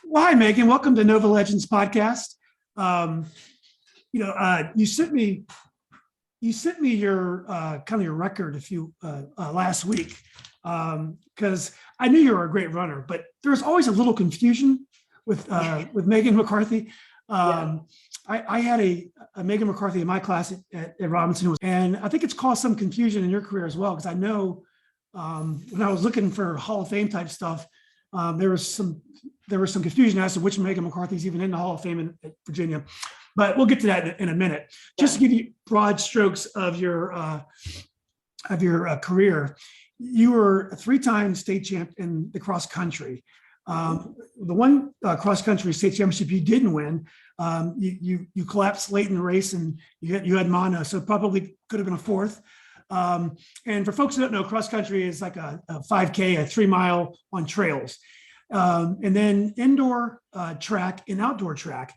Well, hi, Megan. Welcome to Nova Legends podcast. Um, you sent me your kind of your record a few last week because I knew you were a great runner, but there's always a little confusion with Meghan McCarthy. Yeah. I had a Meghan McCarthy in my class at Robinson, and I think it's caused some confusion in your career as well because I know when I was looking for Hall of Fame type stuff, there was some confusion as to which Meghan McCarthy is even in the Hall of Fame at Virginia, but we'll get to that in a minute. Just to give you broad strokes of your career, you were a three-time state champ in the cross country. The one cross country state championship you didn't win, you collapsed late in the race and you had mono, so probably could have been a fourth. And for folks who don't know, cross country is like a 5K, a 3 mile on trails. And then indoor track and outdoor track.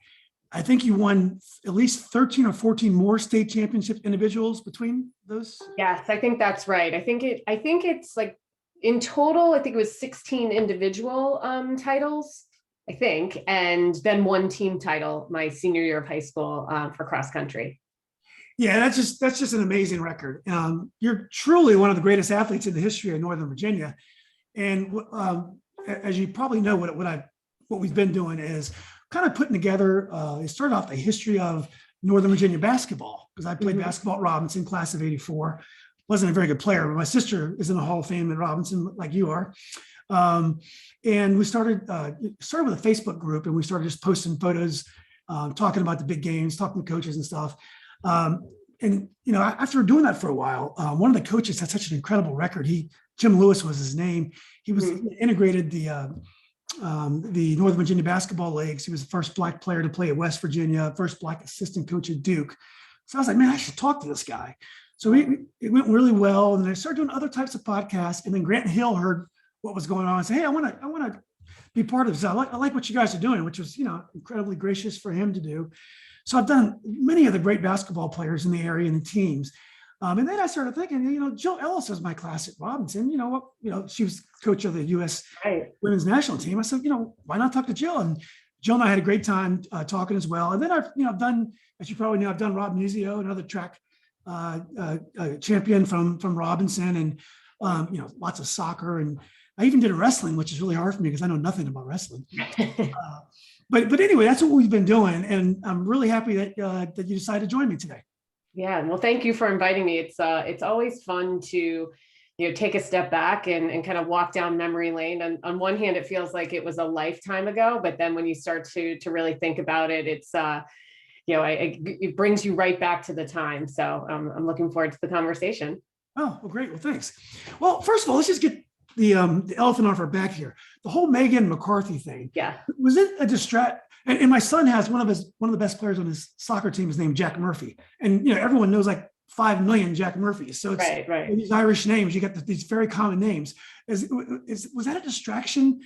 I think you won at least 13 or 14 more state championship individuals between those. Yes, I think that's right. I think it's like in total, I think it was 16 individual titles, I think, and then one team title my senior year of high school for cross country. Yeah, that's just an amazing record. You're truly one of the greatest athletes in the history of Northern Virginia. And as you probably know, what we've been doing is kind of putting together. It started off the history of Northern Virginia basketball because I played basketball at Robinson, class of '84. Wasn't a very good player, but my sister is in the Hall of Fame at Robinson, like you are. And we started with a Facebook group, and we started just posting photos, talking about the big games, talking to coaches and stuff. And after doing that for a while, one of the coaches had such an incredible record. Jim Lewis was his name. He was integrated the Northern Virginia basketball leagues. He was the first Black player to play at West Virginia, first Black assistant coach at Duke. So I was like, man, I should talk to this guy. So it went really well. And I started doing other types of podcasts. And then Grant Hill heard what was going on and said, hey, I want to be part of this. I like what you guys are doing, which was, incredibly gracious for him to do. So I've done many of the great basketball players in the area and the teams. And then I started thinking, Jill Ellis was my class at Robinson. She was coach of the U.S. women's national team. I said, why not talk to Jill? And Jill and I had a great time talking as well. And then I've done, as you probably know, I've done Rob Nuzio, another track champion from Robinson, and lots of soccer, and I even did a wrestling, which is really hard for me because I know nothing about wrestling. But anyway, that's what we've been doing, and I'm really happy that you decided to join me today. Yeah, well, thank you for inviting me. It's always fun to take a step back and kind of walk down memory lane. And on one hand, it feels like it was a lifetime ago, but then when you start to really think about it, it's it brings you right back to the time. So I'm looking forward to the conversation. Oh, well, great. Well, thanks. Well, first of all, let's just get the elephant off our back here. The whole Meghan McCarthy thing. Yeah. Was it a distract? And my son has one of the best players on his soccer team is named Jack Murphy. And, everyone knows like 5 million Jack Murphys. So it's right. These Irish names, you get these very common names. Was that a distraction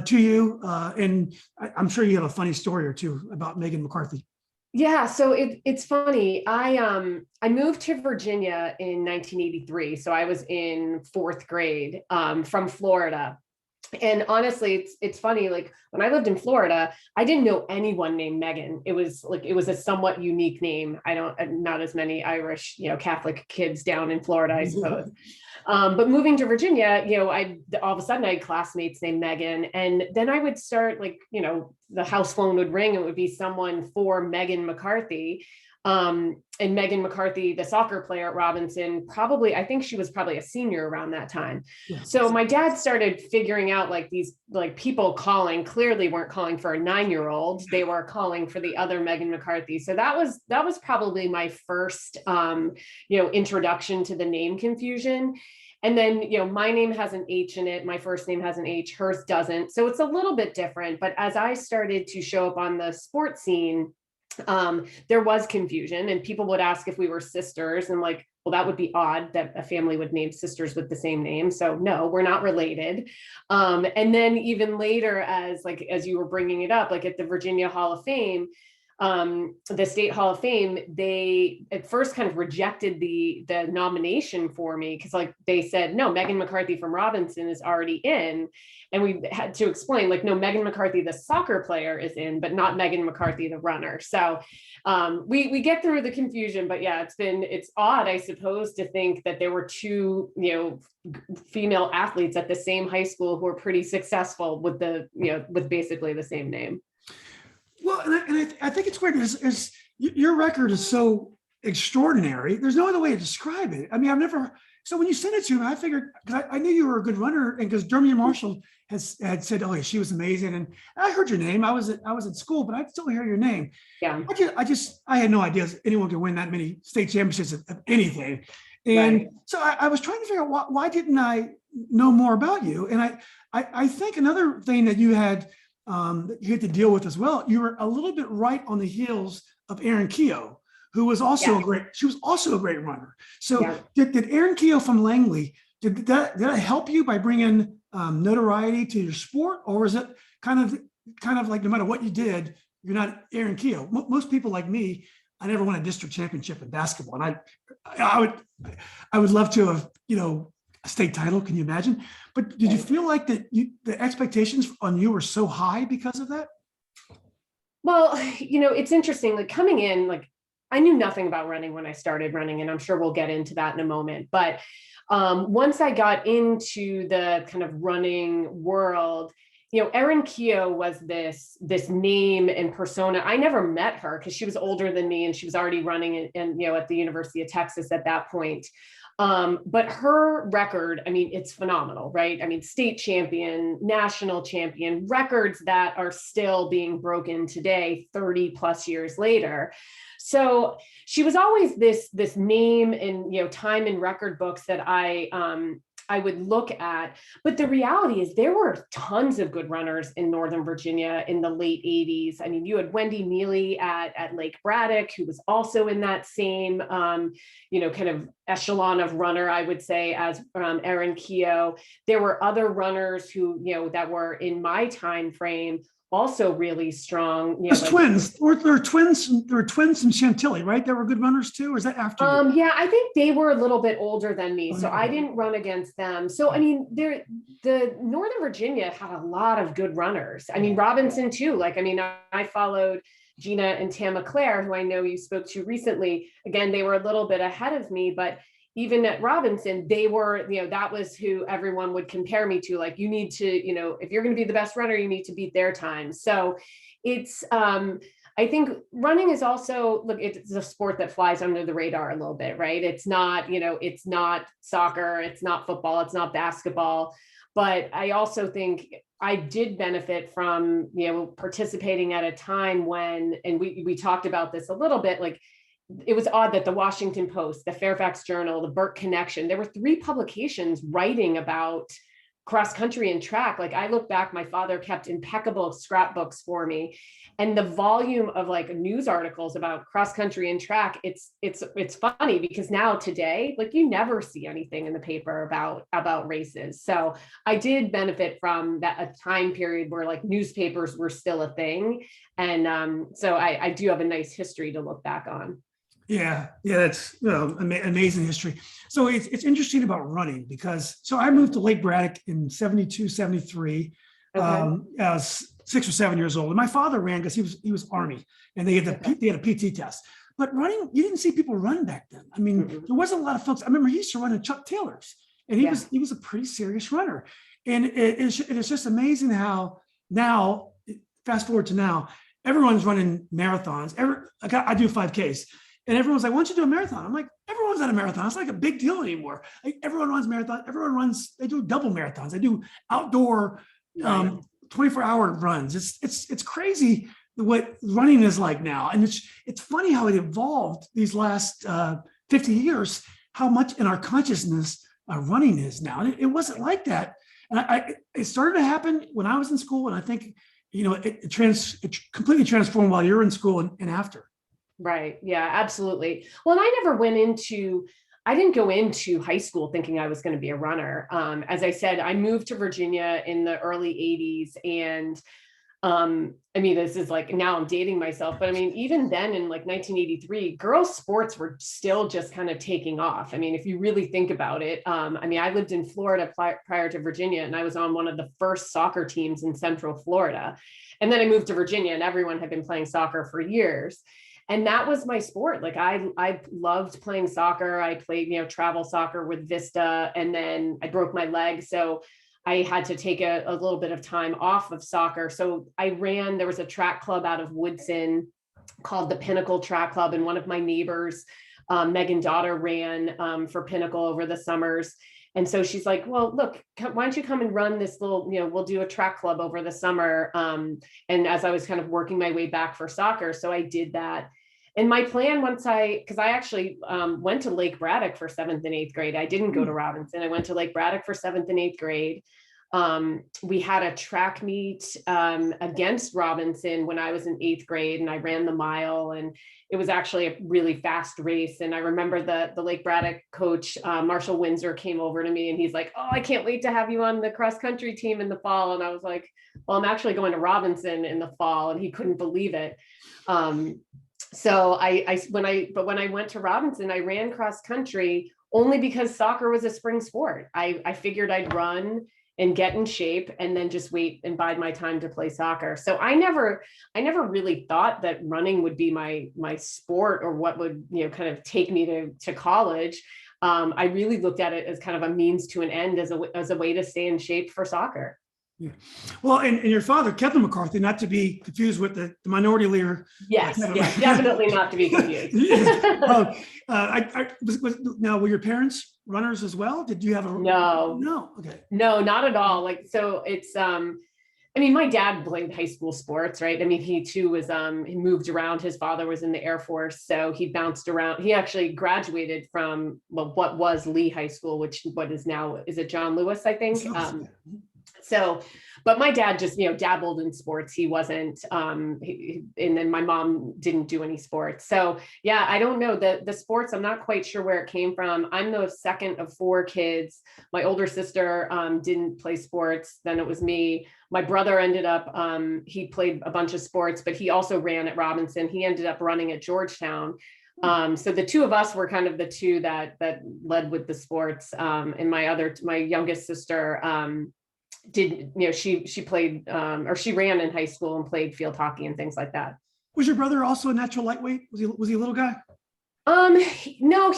to you? And I'm sure you have a funny story or two about Meghan McCarthy. Yeah, so it's funny. I moved to Virginia in 1983, so I was in 4th grade from Florida. And honestly, it's funny. Like when I lived in Florida, I didn't know anyone named Meghan. It was a somewhat unique name. Not as many Irish, Catholic kids down in Florida, I suppose. But moving to Virginia, all of a sudden I had classmates named Meghan, and then I would start the house phone would ring and it would be someone for Meghan McCarthy. And Meghan McCarthy, the soccer player at Robinson, I think she was probably a senior around that time. Yes. So my dad started figuring out these people calling clearly weren't calling for a 9-year-old. They were calling for the other Meghan McCarthy. So that was probably my first, introduction to the name confusion. And then, my name has an H in it. My first name has an H, hers doesn't. So it's a little bit different. But as I started to show up on the sports scene, there was confusion, and people would ask if we were sisters, and well, that would be odd that a family would name sisters with the same name. So no, we're not related. And then even later, as you were bringing it up, at the Virginia Hall of Fame, the State Hall of Fame, they at first kind of rejected the nomination for me because like they said, no, Meghan McCarthy from Robinson is already in. And we had to explain, like, no, Meghan McCarthy, the soccer player, is in, but not Meghan McCarthy, the runner. So we get through the confusion, but yeah, it's odd, I suppose, to think that there were two, female athletes at the same high school who were pretty successful with with basically the same name. Well, and I think it's weird is your record is so extraordinary. There's no other way to describe it. I mean, so when you sent it to me, I figured, because I knew you were a good runner, and because Dermot Marshall had said, oh, yeah, she was amazing. And I heard your name. I was at school, but I'd still hear your name. Yeah. I had no idea anyone could win that many state championships of anything. And right. So I was trying to figure out why didn't I know more about you? And I think another thing that you had to deal with as well, you were a little bit right on the heels of Erin Keough, who was also a great runner. So did Erin Keough from Langley, did that help you by bringing notoriety to your sport, or was it kind of like no matter what you did, you're not Erin Keough? Most people like me, I never won a district championship in basketball, and I would love to have a state title. Can you imagine? But did you feel like that the expectations on you were so high because of that? Well, it's interesting. Like coming in, like I knew nothing about running when I started running, and I'm sure we'll get into that in a moment. But once I got into the kind of running world, Erin Keough was this name and persona. I never met her because she was older than me and she was already running and at the University of Texas at that point. But her record, I mean, it's phenomenal, right? I mean, state champion, national champion, records that are still being broken today, 30 plus years later. So she was always this name in, time in record books that I would look at. But the reality is there were tons of good runners in Northern Virginia in the late 80s. I mean, you had Wendy Neely at Lake Braddock, who was also in that same, kind of echelon of runner, I would say, as Erin Keough. There were other runners who, that were in my time frame also really strong. There's twins. There were twins in Chantilly, right? That were good runners too, or is that after you? Yeah, I think they were a little bit older than me, so I didn't run against them. So I mean, the Northern Virginia had a lot of good runners. I mean, Robinson too. Like, I mean, I followed Gina and Tam McClare, who I know you spoke to recently. Again, they were a little bit ahead of me, but even at Robinson, they were, that was who everyone would compare me to. Like, you need to, if you're going to be the best runner, you need to beat their time. So it's, I think running is also, look, it's a sport that flies under the radar a little bit, right? It's not, it's not soccer, it's not football, it's not basketball. But I also think I did benefit from, participating at a time when, and we talked about this a little bit, like, it was odd that the Washington Post, the Fairfax Journal, the Burke Connection, there were 3 publications writing about cross country and track. Like, I look back, my father kept impeccable scrapbooks for me, and the volume of like news articles about cross country and track, it's funny because now today, like, you never see anything in the paper about races. So I did benefit from that, a time period where like newspapers were still a thing. And so I do have a nice history to look back on. Yeah, that's amazing history. So it's interesting about running because I moved to Lake Braddock in 72, 73. Okay. I was 6 or 7 years old, and my father ran because he was Army, and they had a PT test. But running, you didn't see people run back then. I mean, there wasn't a lot of folks. I remember he used to run in Chuck Taylor's, and he was a pretty serious runner. And it's just amazing how now, fast forward to now, everyone's running marathons. I do 5Ks. And everyone's like, why don't you do a marathon? I'm like, everyone's at a marathon. It's like a big deal anymore. Like, everyone runs marathon. They do double marathons. They do outdoor 24-hour runs. It's crazy what running is like now. And it's funny how it evolved these last 50 years, how much in our consciousness running is now. And it wasn't like that. And it started to happen when I was in school. And I think, it completely transformed while you're in school and after. Right. Yeah, absolutely. Well, and I didn't go into high school thinking I was going to be a runner. As I said, I moved to Virginia in the early 80s, and I mean, this is like, now I'm dating myself, but I mean, even then in like 1983, girls sports were still just kind of taking off. I mean, if you really think about it, I mean, I lived in Florida prior to Virginia, and I was on one of the first soccer teams in Central Florida. And then I moved to Virginia, and everyone had been playing soccer for years. And that was my sport. Like I loved playing soccer. I played, travel soccer with Vista, and then I broke my leg. So I had to take a little bit of time off of soccer. So there was a track club out of Woodson called the Pinnacle Track Club. And one of my neighbors, Megan daughter, ran for Pinnacle over the summers. And so she's like, well, look, why don't you come and run this little, we'll do a track club over the summer. And as I was kind of working my way back for soccer, so I did that. And my plan because I actually went to Lake Braddock for 7th and 8th grade. I didn't go to Robinson. I went to Lake Braddock for 7th and 8th grade. We had a track meet against Robinson when I was in 8th grade, and I ran the mile, and it was actually a really fast race. And I remember the Lake Braddock coach, Marshall Windsor, came over to me, and he's like, oh, I can't wait to have you on the cross country team in the fall. And I was like, well, I'm actually going to Robinson in the fall. And he couldn't believe it. So when I went to Robinson, I ran cross country only because soccer was a spring sport. I figured I'd run and get in shape and then just wait and bide my time to play soccer. So I never really thought that running would be my sport, or what would, kind of take me to college. I really looked at it as kind of a means to an end, as a way to stay in shape for soccer. Yeah. Well, and your father, Kevin McCarthy, not to be confused with the minority leader. Yes, definitely not to be confused. Now, were your parents runners as well? Did you have a No, okay. No, not at all. Like, so it's I mean, my dad played high school sports, right? I mean, he too was he moved around. His father was in the Air Force, so he bounced around. He actually graduated from what was Lee High School, what is now, is it John Lewis, I think. So, but my dad just, dabbled in sports. He wasn't, and then my mom didn't do any sports. So yeah, I don't know the sports. I'm not quite sure where it came from. I'm the second of 4 kids. My older sister didn't play sports. Then it was me. My brother ended up, he played a bunch of sports, but he also ran at Robinson. He ended up running at Georgetown. So the two of us were kind of the two that led with the sports. And my youngest sister, she played or she ran in high school and played field hockey and things like that. Was your brother also a natural lightweight? Was he a little guy? No,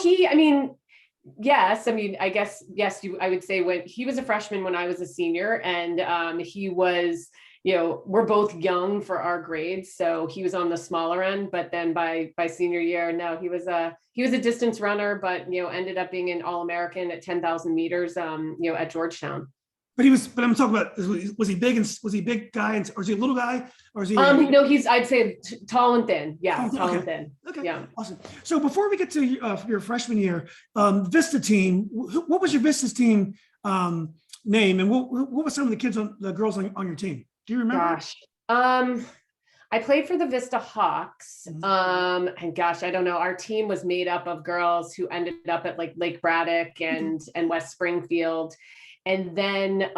yes. I mean, I guess, yes, I would say when he was a freshman when I was a senior, and he was, we're both young for our grades. So he was on the smaller end, but then by senior year, no, he was a distance runner, but, ended up being an All-American at 10,000 meters, at Georgetown. But I'm talking about, was he big, and was he a big guy, or is he a little guy, or is he? No, he's, I'd say tall and thin. Yeah, tall okay. and thin. Okay, yeah, awesome. So before we get to your freshman year, Vista team, what was your Vista's team name, and what was some of the girls on your team? Do you remember? Gosh, I played for the Vista Hawks, and gosh, I don't know. Our team was made up of girls who ended up at like Lake Braddock and West Springfield. And then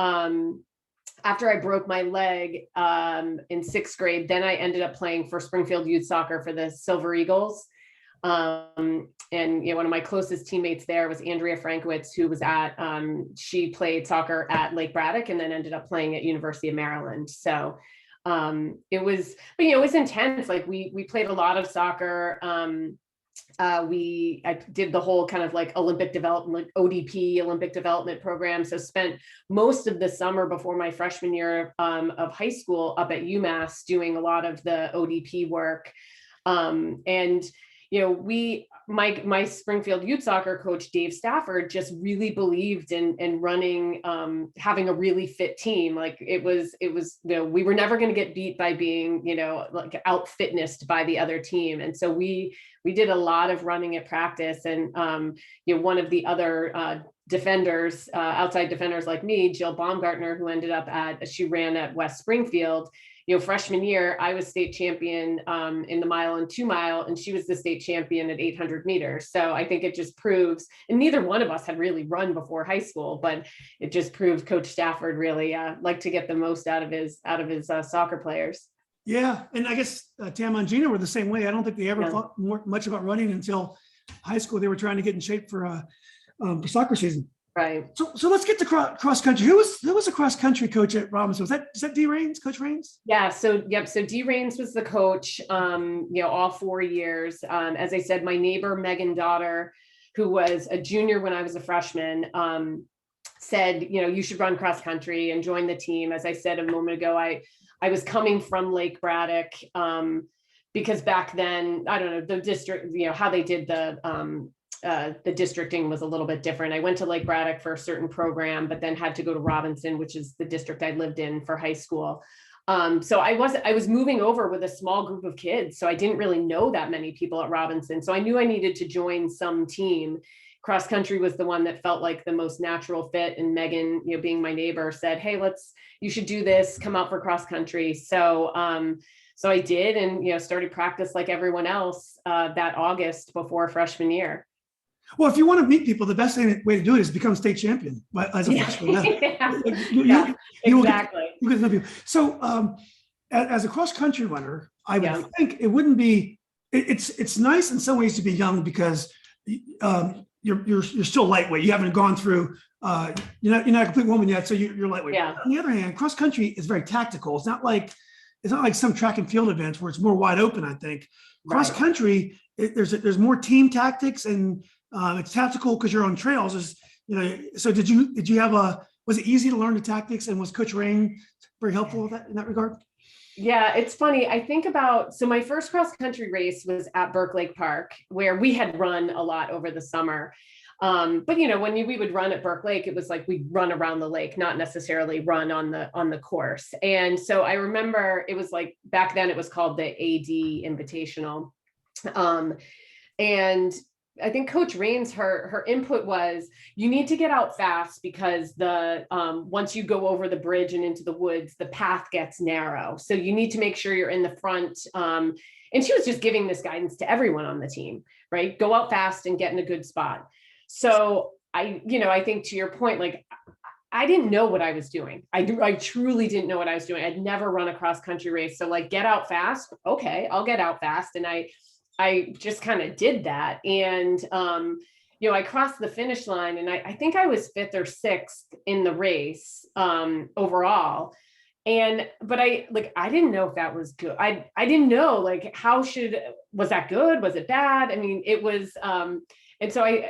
after I broke my leg in 6th grade, then I ended up playing for Springfield Youth Soccer for the Silver Eagles. And one of my closest teammates there was Andrea Frankowitz, who was she played soccer at Lake Braddock and then ended up playing at University of Maryland. So it was intense. Like we played a lot of soccer. I did the whole kind of like Olympic development, like ODP, Olympic development program. So spent most of the summer before my freshman year of high school up at UMass doing a lot of the ODP work. And my Springfield youth soccer coach, Dave Stafford, just really believed in running, having a really fit team. Like it was, we were never going to get beat by being, like out fitnessed by the other team. And so we did a lot of running at practice. And, one of the other, defenders, outside defenders like me, Jill Baumgartner, who ended up she ran at West Springfield, freshman year, I was state champion in the mile and 2 mile, and she was the state champion at 800 meters. So I think it just proves, and neither one of us had really run before high school, but it just proved Coach Stafford really liked to get the most out of his soccer players. Yeah, and I guess Tam and Gina were the same way. I don't think they ever thought much about running until high school. They were trying to get in shape for soccer season. Right. So let's get to cross country. Who was a cross country coach at Robinson? Is that D. Raynes, Coach Raynes? Yeah. So D. Raynes was the coach. All 4 years. As I said, my neighbor Megan daughter, who was a junior when I was a freshman, said, you should run cross country and join the team. As I said a moment ago, I was coming from Lake Braddock because back then, I don't know, the district, how they did the districting was a little bit different. I went to Lake Braddock for a certain program, but then had to go to Robinson, which is the district I lived in for high school. So I was moving over with a small group of kids. So I didn't really know that many people at Robinson. So I knew I needed to join some team. Cross country was the one that felt like the most natural fit. And Megan, being my neighbor, said, "Hey, you should do this, come out for cross country." So I did, and started practice like everyone else that August before freshman year. Well, if you want to meet people, the best way to do it is become state champion as a freshman. Exactly. You get to know people. So as a cross country runner, I would think it wouldn't be. It's nice in some ways to be young because you're still lightweight. You haven't gone through. You're not a complete woman yet, so you're lightweight. Yeah. On the other hand, cross country is very tactical. It's not like some track and field events where it's more wide open. I think cross country there's more team tactics and it's tactical because you're on trails. So did you have was it easy to learn the tactics, and was Coach Raynes very helpful with that in that regard? Yeah, it's funny. I think so my first cross country race was at Burke Lake Park, where we had run a lot over the summer. But when we would run at Burke Lake, it was like we'd run around the lake, not necessarily run on the course. And so I remember it was like back then it was called the AD Invitational. And I think Coach Raynes, her input was, you need to get out fast because once you go over the bridge and into the woods, the path gets narrow. So you need to make sure you're in the front. And she was just giving this guidance to everyone on the team, right? Go out fast and get in a good spot. So I think to your point, like, I didn't know what I was doing. I truly didn't know what I was doing. I'd never run a cross country race. So like, get out fast. Okay, I'll get out fast. And I just kind of did that. And, I crossed the finish line, and I think I was 5th or 6th in the race overall. But I didn't know if that was good. I didn't know, like, was that good? Was it bad? I mean, it was, and so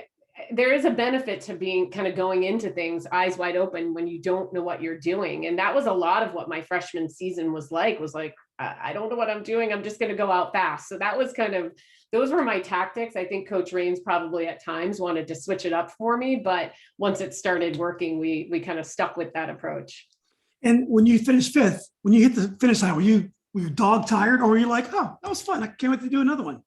there is a benefit to being kind of going into things eyes wide open when you don't know what you're doing. And that was a lot of what my freshman season was like, I don't know what I'm doing. I'm just going to go out fast. So that was those were my tactics. I think Coach Raynes probably at times wanted to switch it up for me, but once it started working, we kind of stuck with that approach. And when you finished 5th, when you hit the finish line, were you dog tired, or were you like, oh, that was fun, I can't wait to do another one?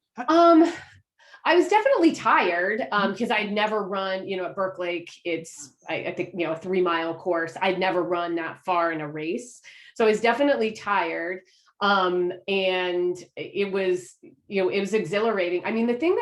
I was definitely tired because I'd never run, at Burke Lake, it's, I think, a 3-mile course. I'd never run that far in a race. So I was definitely tired. And it was exhilarating. I mean, the thing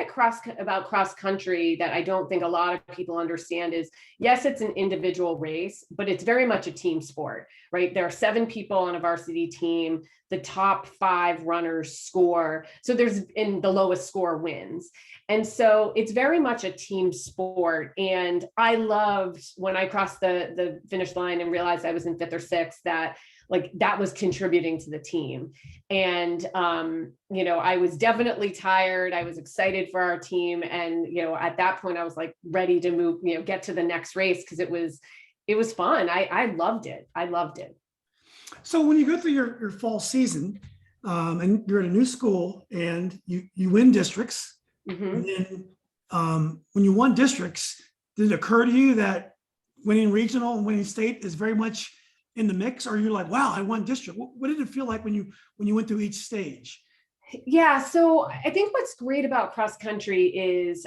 about cross country that I don't think a lot of people understand is, yes, it's an individual race, but it's very much a team sport, right? There are 7 people on a varsity team. The top 5 runners score. So and the lowest score wins. And so it's very much a team sport. And I loved when I crossed the finish line and realized I was in 5th or 6th, that was contributing to the team. And, I was definitely tired. I was excited for our team. And, at that point I was like ready to move, get to the next race. Cause it was fun. I loved it. I loved it. So when you go through your fall season and you're at a new school and you win districts, and then when you won districts, did it occur to you that winning regional and winning state is very much in the mix? Or you're like, wow, I won district? What did it feel like when you went through each stage? Yeah, so I think what's great about cross country is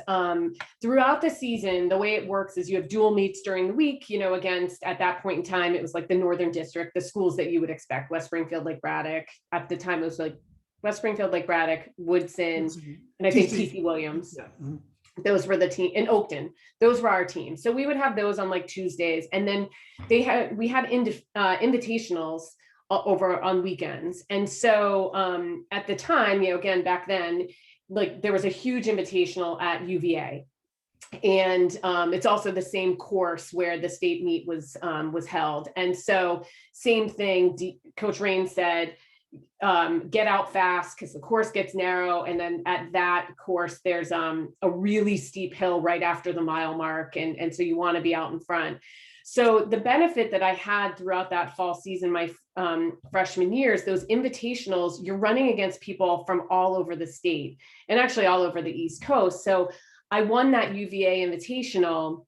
throughout the season, the way it works is you have dual meets during the week, against at that point in time, it was like the Northern District, the schools that you would expect, West Springfield, Lake Braddock. At the time, it was like West Springfield, Lake Braddock, Woodson, and I think TC Williams. Yeah. Mm-hmm. Those were the team in Oakton. Those were our teams. So we would have those on like Tuesdays. And then we had invitationals over on weekends. And so at the time, again, back then, like there was a huge invitational at UVA. And it's also the same course where the state meet was held. And so same thing, Coach Raynes said, get out fast because the course gets narrow. And then at that course, there's a really steep hill right after the mile mark. And so you want to be out in front. So the benefit that I had throughout that fall season, my freshman years, those invitationals, you're running against people from all over the state and actually all over the East Coast. So I won that UVA invitational.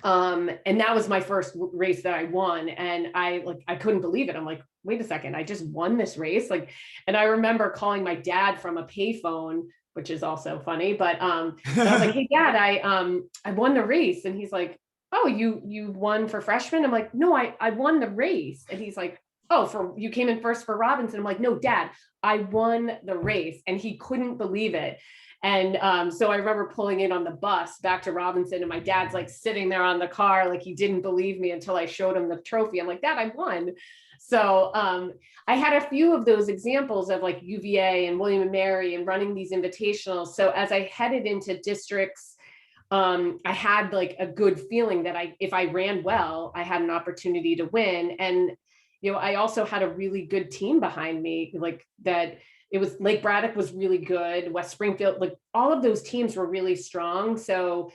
And that was my first race that I won. And I couldn't believe it. I'm like, wait a second, I just won this race. And I remember calling my dad from a payphone, which is also funny, but I was like, hey dad, I won the race. And he's like, oh, you won for freshmen? I'm like, no, I won the race. And he's like, oh, you came in first for Robinson. I'm like, no, dad, I won the race. And he couldn't believe it. And so I remember pulling in on the bus back to Robinson, and my dad's like sitting there on the car, like he didn't believe me until I showed him the trophy. I'm like, Dad, I won. So I had a few of those examples of like UVA and William and Mary and running these invitationals. So as I headed into districts, I had like a good feeling that if I ran well, I had an opportunity to win. And, I also had a really good team behind me, like that. It was Lake Braddock was really good. West Springfield, like all of those teams were really strong. So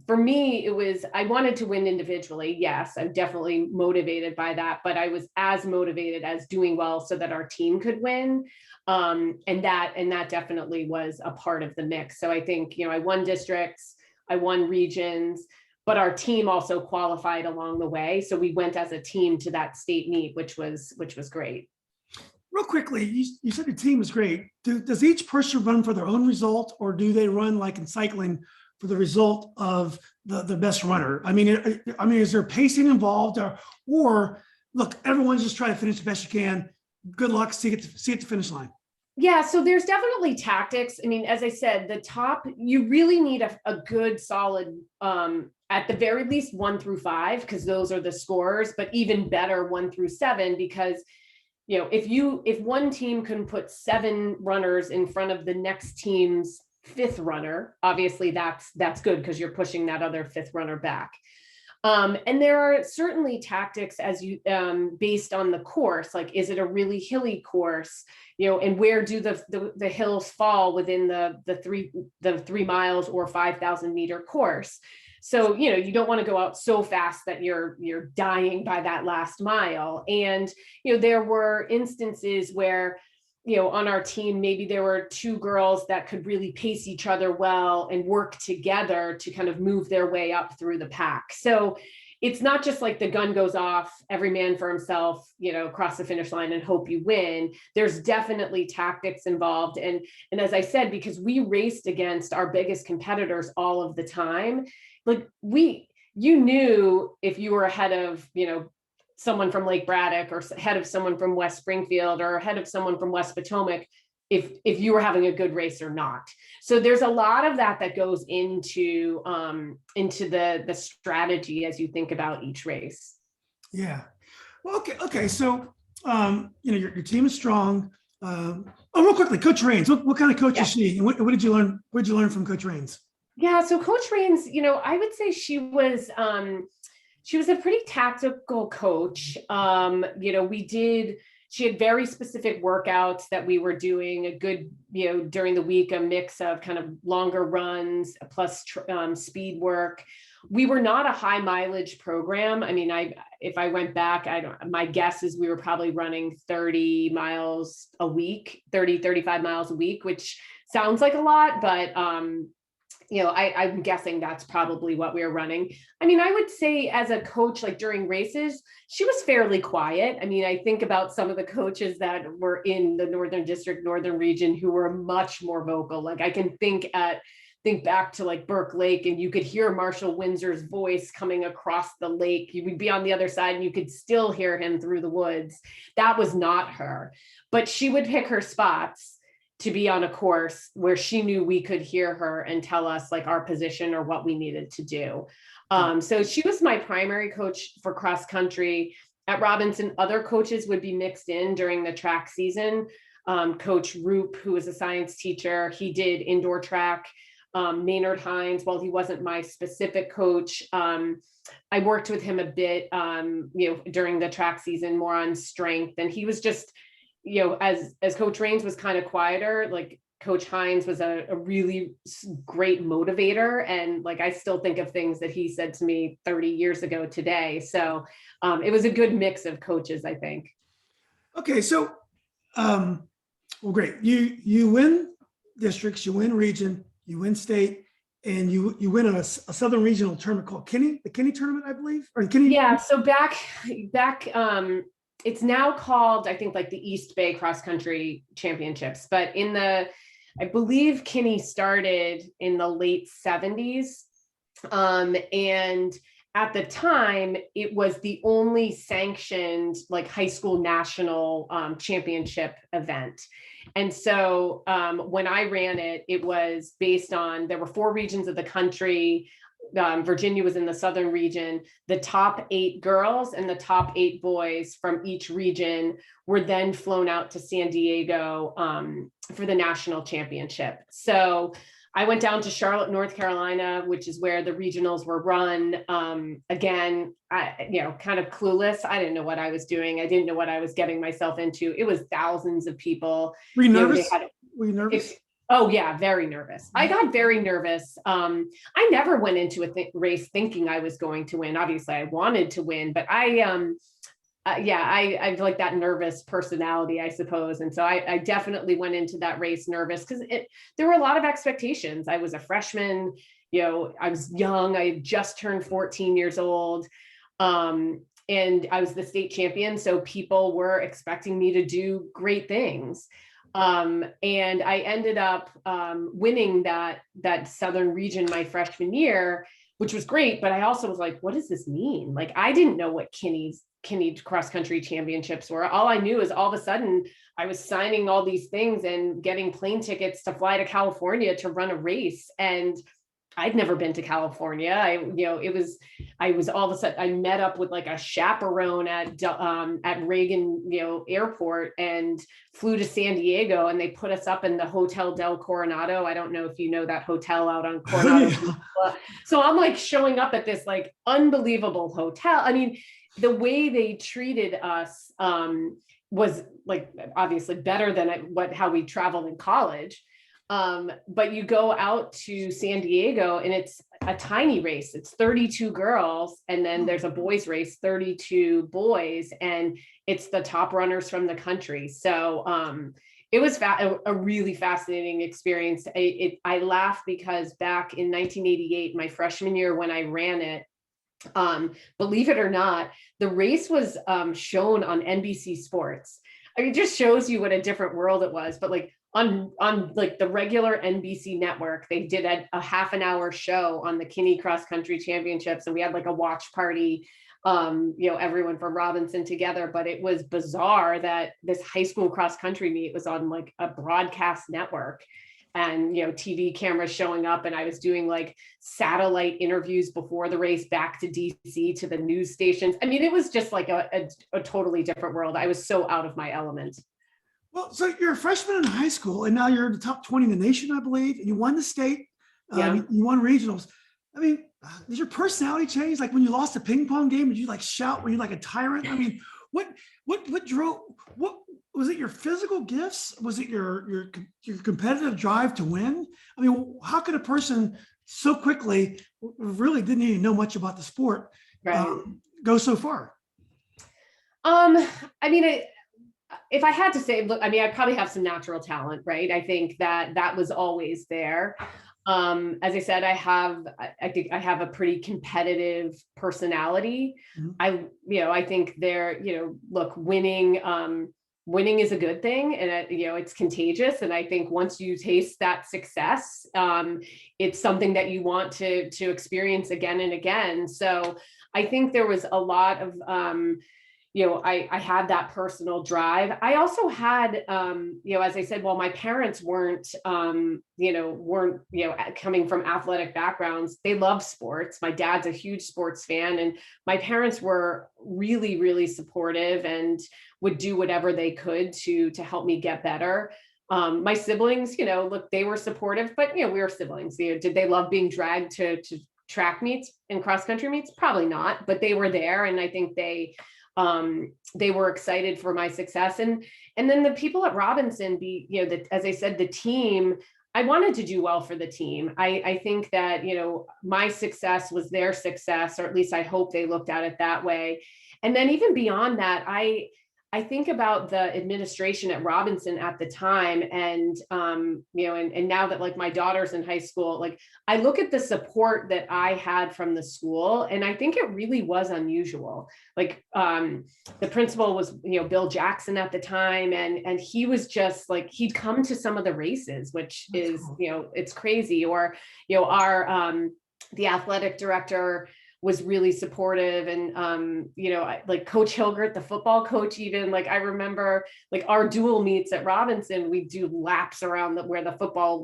for me, I wanted to win individually. Yes, I'm definitely motivated by that, but I was as motivated as doing well so that our team could win. And that definitely was a part of the mix. So I think, I won districts, I won regions, but our team also qualified along the way. So we went as a team to that state meet, which was great. Real quickly, you said your team is great. Does each person run for their own result, or do they run like in cycling for the result of the best runner? I mean, is there pacing involved, or look, everyone's just trying to finish the best you can. Good luck. See it to the finish line. Yeah, so there's definitely tactics. I mean, as I said, the top, you really need a good, solid, at the very least 1 through 5, because those are the scores, but even better 1 through 7, because if one team can put 7 runners in front of the next team's 5th runner, obviously that's good because you're pushing that other 5th runner back. And there are certainly tactics as you based on the course, like is it a really hilly course, and where do the hills fall within the 3 miles or 5,000 meter course. So, you don't want to go out so fast that you're dying by that last mile. And, there were instances where, on our team, maybe there were 2 girls that could really pace each other well and work together to kind of move their way up through the pack. So it's not just like the gun goes off, every man for himself, cross the finish line and hope you win. There's definitely tactics involved. And as I said, because we raced against our biggest competitors all of the time, like you knew if you were ahead of, someone from Lake Braddock or ahead of someone from West Springfield or ahead of someone from West Potomac, if you were having a good race or not. So there's a lot of that goes into the strategy as you think about each race. Yeah. Well, okay. So your team is strong. Real quickly, Coach Raynes. What kind of coach is she? And what did you learn? What did you learn from Coach Raynes? Yeah. So Coach Raynes, I would say she was a pretty tactical coach. She had very specific workouts that we were doing a good, during the week, a mix of kind of longer runs plus speed work. We were not a high mileage program. I mean, if I went back, my guess is we were probably running 30 miles a week, 35 miles a week, which sounds like a lot, but I'm guessing that's probably what we were running. I mean, I would say as a coach, like during races, she was fairly quiet. I mean, I think about some of the coaches that were in the Northern District, Northern region, who were much more vocal. Like I can think back to like Burke Lake, and you could hear Marshall Windsor's voice coming across the lake. You would be on the other side and you could still hear him through the woods. That was not her, but she would pick her spots to be on a course where she knew we could hear her and tell us like our position or what we needed to do. So she was my primary coach for cross country. At Robinson, other coaches would be mixed in during the track season. Coach Roop, who was a science teacher, he did indoor track. Maynard Hines, while he wasn't my specific coach, I worked with him a bit, during the track season, more on strength. And he was just, as Coach Raynes was kind of quieter, like Coach Hines was a really great motivator. And like, I still think of things that he said to me 30 years ago today. So it was a good mix of coaches, I think. Okay. So, well, great. You win districts, you win region, you win state, and you win a Southern Regional tournament called the Kinney tournament, I believe, or Kinney. Yeah. So back, it's now called, I think, like the East Bay Cross Country Championships, but I believe Kinney started in the late 70s. And at the time, it was the only sanctioned like high school national championship event. And so when I ran it, it was based on, there were 4 regions of the country. Virginia was in the Southern region. The top 8 girls and the top 8 boys from each region were then flown out to San Diego for the national championship. So I went down to Charlotte, North Carolina, which is where the regionals were run. Again, kind of clueless. I didn't know what I was doing. I didn't know what I was getting myself into. It was thousands of people. Were you nervous? Were you nervous? Oh yeah, very nervous. I got very nervous. I never went into a race thinking I was going to win. Obviously I wanted to win, but I like that nervous personality, I suppose. And so I definitely went into that race nervous because there were a lot of expectations. I was a freshman, I was young. I had just turned 14 years old. And I was the state champion. So people were expecting me to do great things. And I ended up winning that Southern region my freshman year, which was great. But I also was like, what does this mean? Like, I didn't know what Kinney cross country championships were. All I knew is all of a sudden I was signing all these things and getting plane tickets to fly to California to run a race. And I'd never been to California. I was all of a sudden, I met up with like a chaperone at Reagan, airport, and flew to San Diego, and they put us up in the Hotel Del Coronado. I don't know if you know that hotel out on Coronado. So I'm like showing up at this like unbelievable hotel. I mean, the way they treated us was like obviously better than how we traveled in college. But you go out to San Diego and it's a tiny race. It's 32 girls. And then there's a boys race, 32 boys, and it's the top runners from the country. So, it was a really fascinating experience. I laugh because back in 1988, my freshman year, when I ran it, believe it or not, the race was shown on NBC Sports. I mean, it just shows you what a different world it was. But like on like the regular NBC network, they did a half an hour show on the Kinney Cross Country Championships, and we had like a watch party, everyone from Robinson together. But it was bizarre that this high school cross country meet was on like a broadcast network, and TV cameras showing up, and I was doing like satellite interviews before the race back to DC to the news stations. I mean, it was just like a totally different world. I was so out of my element. Well, so you're a freshman in high school, and now you're in the top 20 in the nation, I believe, and you won the state. You won regionals. I mean, did your personality change? Like when you lost a ping pong game, did you like shout? Were you like a tyrant? I mean, what drove, what was it, your physical gifts? Was it your competitive drive to win? I mean, how could a person so quickly, really didn't even know much about the sport, go so far? I mean, if I had to say, look, I mean, I probably have some natural talent, right? I think that that was always there. As I said, I think I have a pretty competitive personality. Mhm. I think look, winning is a good thing, and it's contagious. And I think once you taste that success, it's something that you want to experience again and again. So I think there was a lot of, I had that personal drive. I also had, as I said, while my parents weren't coming from athletic backgrounds, they love sports. My dad's a huge sports fan, and my parents were really, really supportive and would do whatever they could to help me get better. My siblings, look, they were supportive, but we were siblings. Did they love being dragged to track meets and cross country meets? Probably not, but they were there, and I think they were excited for my success. And then the people at Robinson, as I said, the team, I wanted to do well for the team. I think that, my success was their success, or at least I hope they looked at it that way. And then even beyond that, I think about the administration at Robinson at the time, and and now that like my daughter's in high school, like I look at the support that I had from the school, and I think it really was unusual. Like the principal was Bill Jackson at the time, and he was just like, he'd come to some of the races, which That's is cool. it's crazy. Or our the athletic director was really supportive. And like Coach Hilgert, the football coach, even, like I remember like our dual meets at Robinson, we'd do laps around where the football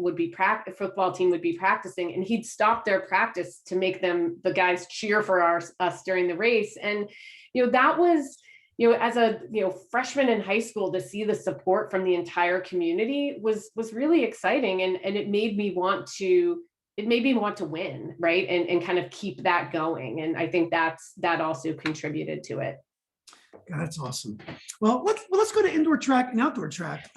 team would be practicing, and he'd stop their practice to make the guys cheer for us during the race. And that was, as a freshman in high school, to see the support from the entire community was really exciting, and it made me want to win, right? And kind of keep that going. And I think that also contributed to it. God, that's awesome. Well, let's go to indoor track and outdoor track.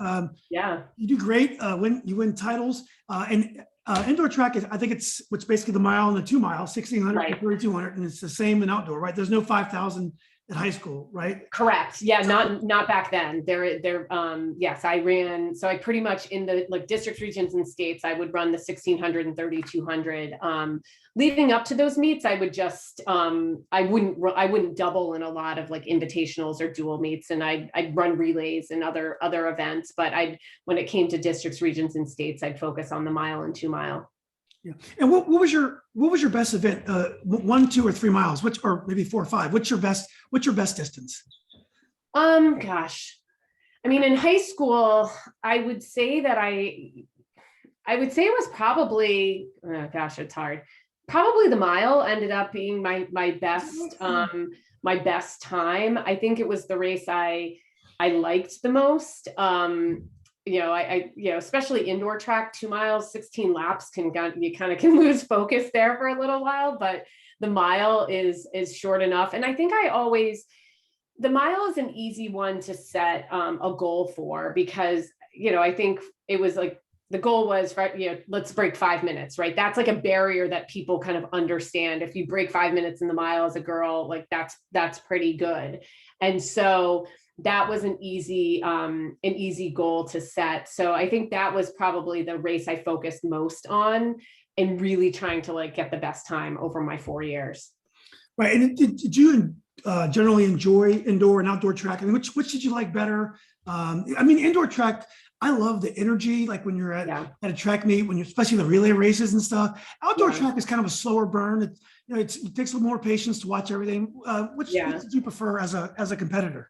Yeah. You do great. You win titles. And indoor track is, I think it's basically the mile and the 2 mile, 1,600 Right. and 3,200, and it's the same in outdoor, right? There's no 5,000 at high school, right? Correct. Yeah, not back then. Yes, I ran. So I pretty much, in the like districts, regions, and states, I would run the 1,600 and 3,200. Leading up to those meets, I would just I wouldn't double in a lot of like invitationals or dual meets, and I'd run relays and other events. But when it came to districts, regions, and states, I'd focus on the mile and 2 mile. Yeah. And what was your best event? 1, 2, or 3 miles? Or maybe 4 or 5? What's your best distance? Gosh, I mean, in high school, I would say it was probably, oh gosh, it's hard. Probably the mile ended up being my best time. I think it was the race I liked the most. Especially indoor track, 2 miles, 16 laps you kind of can lose focus there for a little while, but the mile is short enough. And I think the mile is an easy one to set a goal for, because, I think it was like, the goal was, let's break 5 minutes, right? That's like a barrier that people kind of understand. If you break 5 minutes in the mile as a girl, like that's pretty good. And so that was an easy goal to set. So I think that was probably the race I focused most on, and really trying to like get the best time over my 4 years. Right. And did you generally enjoy indoor and outdoor track? I mean, which did you like better? I mean, indoor track, I love the energy, like when you're at a track meet, especially the relay races and stuff. Outdoor track is kind of a slower burn. It takes a little more patience to watch everything. Which did you prefer as a competitor?